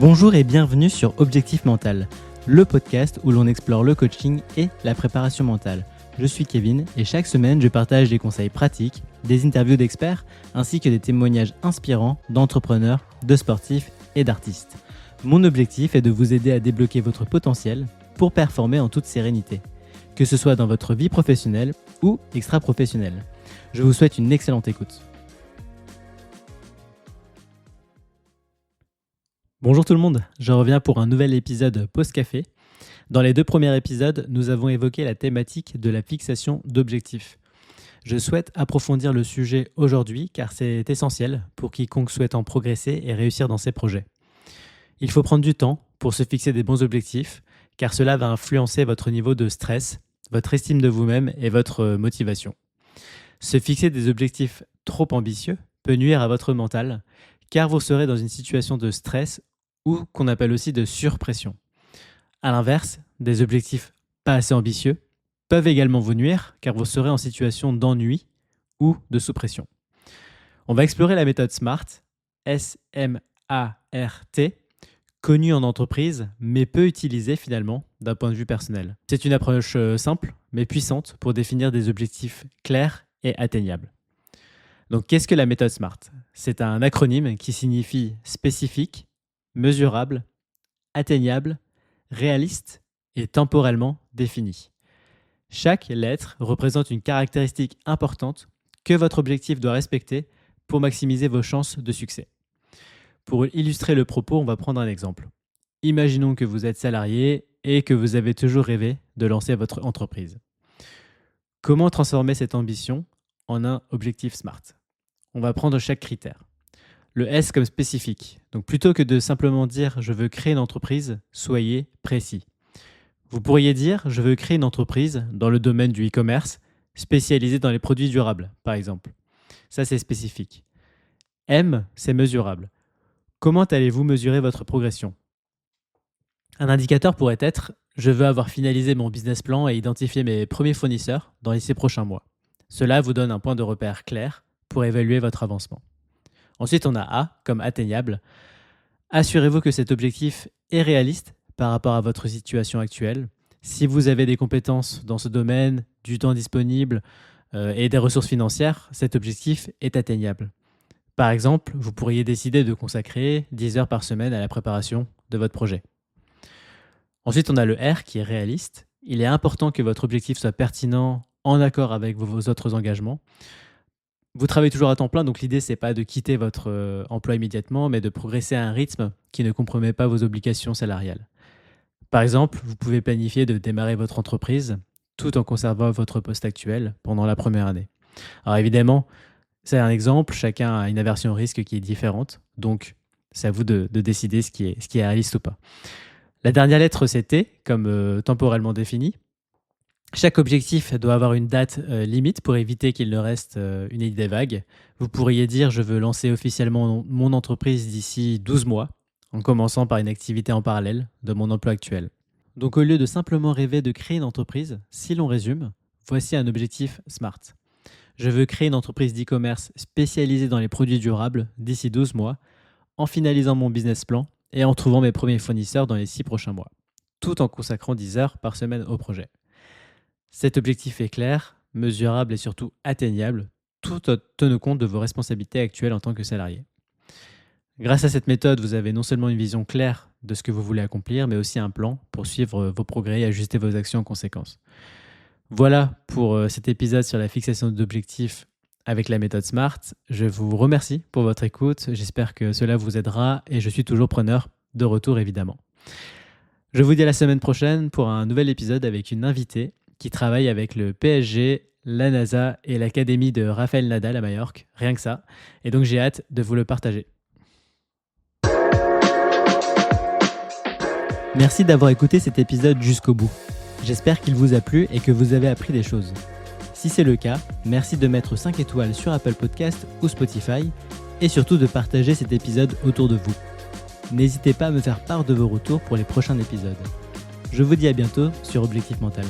Bonjour et bienvenue sur Objectif Mental, le podcast où l'on explore le coaching et la préparation mentale. Je suis Kevin et chaque semaine je partage des conseils pratiques, des interviews d'experts ainsi que des témoignages inspirants d'entrepreneurs, de sportifs et d'artistes. Mon objectif est de vous aider à débloquer votre potentiel pour performer en toute sérénité, que ce soit dans votre vie professionnelle ou extra-professionnelle. Je vous souhaite une excellente écoute. Bonjour tout le monde, je reviens pour un nouvel épisode Pause Café. Dans les 2 premiers épisodes, nous avons évoqué la thématique de la fixation d'objectifs. Je souhaite approfondir le sujet aujourd'hui car c'est essentiel pour quiconque souhaitant progresser et réussir dans ses projets. Il faut prendre du temps pour se fixer des bons objectifs car cela va influencer votre niveau de stress, votre estime de vous-même et votre motivation. Se fixer des objectifs trop ambitieux peut nuire à votre mental car vous serez dans une situation de stress ou qu'on appelle aussi de surpression. A l'inverse, des objectifs pas assez ambitieux peuvent également vous nuire car vous serez en situation d'ennui ou de sous-pression. On va explorer la méthode SMART, S-M-A-R-T, connue en entreprise mais peu utilisée finalement d'un point de vue personnel. C'est une approche simple mais puissante pour définir des objectifs clairs et atteignables. Donc qu'est-ce que la méthode SMART ? C'est un acronyme qui signifie spécifique, mesurable, atteignable, réaliste et temporellement défini. Chaque lettre représente une caractéristique importante que votre objectif doit respecter pour maximiser vos chances de succès. Pour illustrer le propos, on va prendre un exemple. Imaginons que vous êtes salarié et que vous avez toujours rêvé de lancer votre entreprise. Comment transformer cette ambition en un objectif SMART ? On va prendre chaque critère. Le S comme spécifique. Donc plutôt que de simplement dire « je veux créer une entreprise », soyez précis. Vous pourriez dire « je veux créer une entreprise dans le domaine du e-commerce, spécialisée dans les produits durables », par exemple. Ça, c'est spécifique. M, c'est mesurable. Comment allez-vous mesurer votre progression ? Un indicateur pourrait être « je veux avoir finalisé mon business plan et identifié mes premiers fournisseurs dans les 6 prochains mois ». Cela vous donne un point de repère clair pour évaluer votre avancement. Ensuite, on a A comme atteignable. Assurez-vous que cet objectif est réaliste par rapport à votre situation actuelle. Si vous avez des compétences dans ce domaine, du temps disponible et des ressources financières, cet objectif est atteignable. Par exemple, vous pourriez décider de consacrer 10 heures par semaine à la préparation de votre projet. Ensuite, on a le R qui est réaliste. Il est important que votre objectif soit pertinent, en accord avec vos autres engagements. Vous travaillez toujours à temps plein, donc l'idée, c'est pas de quitter votre emploi immédiatement, mais de progresser à un rythme qui ne compromet pas vos obligations salariales. Par exemple, vous pouvez planifier de démarrer votre entreprise tout en conservant votre poste actuel pendant la première année. Alors évidemment, c'est un exemple, chacun a une aversion au risque qui est différente, donc c'est à vous de décider ce qui est réaliste ou pas. La dernière lettre, c'est T, comme temporellement défini. Chaque objectif doit avoir une date limite pour éviter qu'il ne reste une idée vague. Vous pourriez dire « je veux lancer officiellement mon entreprise d'ici 12 mois », en commençant par une activité en parallèle de mon emploi actuel. Donc au lieu de simplement rêver de créer une entreprise, si l'on résume, voici un objectif SMART. Je veux créer une entreprise d'e-commerce spécialisée dans les produits durables d'ici 12 mois, en finalisant mon business plan et en trouvant mes premiers fournisseurs dans les 6 prochains mois, tout en consacrant 10 heures par semaine au projet. Cet objectif est clair, mesurable et surtout atteignable, tout en tenant compte de vos responsabilités actuelles en tant que salarié. Grâce à cette méthode, vous avez non seulement une vision claire de ce que vous voulez accomplir, mais aussi un plan pour suivre vos progrès et ajuster vos actions en conséquence. Voilà pour cet épisode sur la fixation d'objectifs avec la méthode SMART. Je vous remercie pour votre écoute, j'espère que cela vous aidera et je suis toujours preneur de retour évidemment. Je vous dis à la semaine prochaine pour un nouvel épisode avec une invitée qui travaille avec le PSG, la NASA et l'Académie de Rafael Nadal à Majorque, rien que ça. Et donc j'ai hâte de vous le partager. Merci d'avoir écouté cet épisode jusqu'au bout. J'espère qu'il vous a plu et que vous avez appris des choses. Si c'est le cas, merci de mettre 5 étoiles sur Apple Podcast ou Spotify et surtout de partager cet épisode autour de vous. N'hésitez pas à me faire part de vos retours pour les prochains épisodes. Je vous dis à bientôt sur Objectif Mental.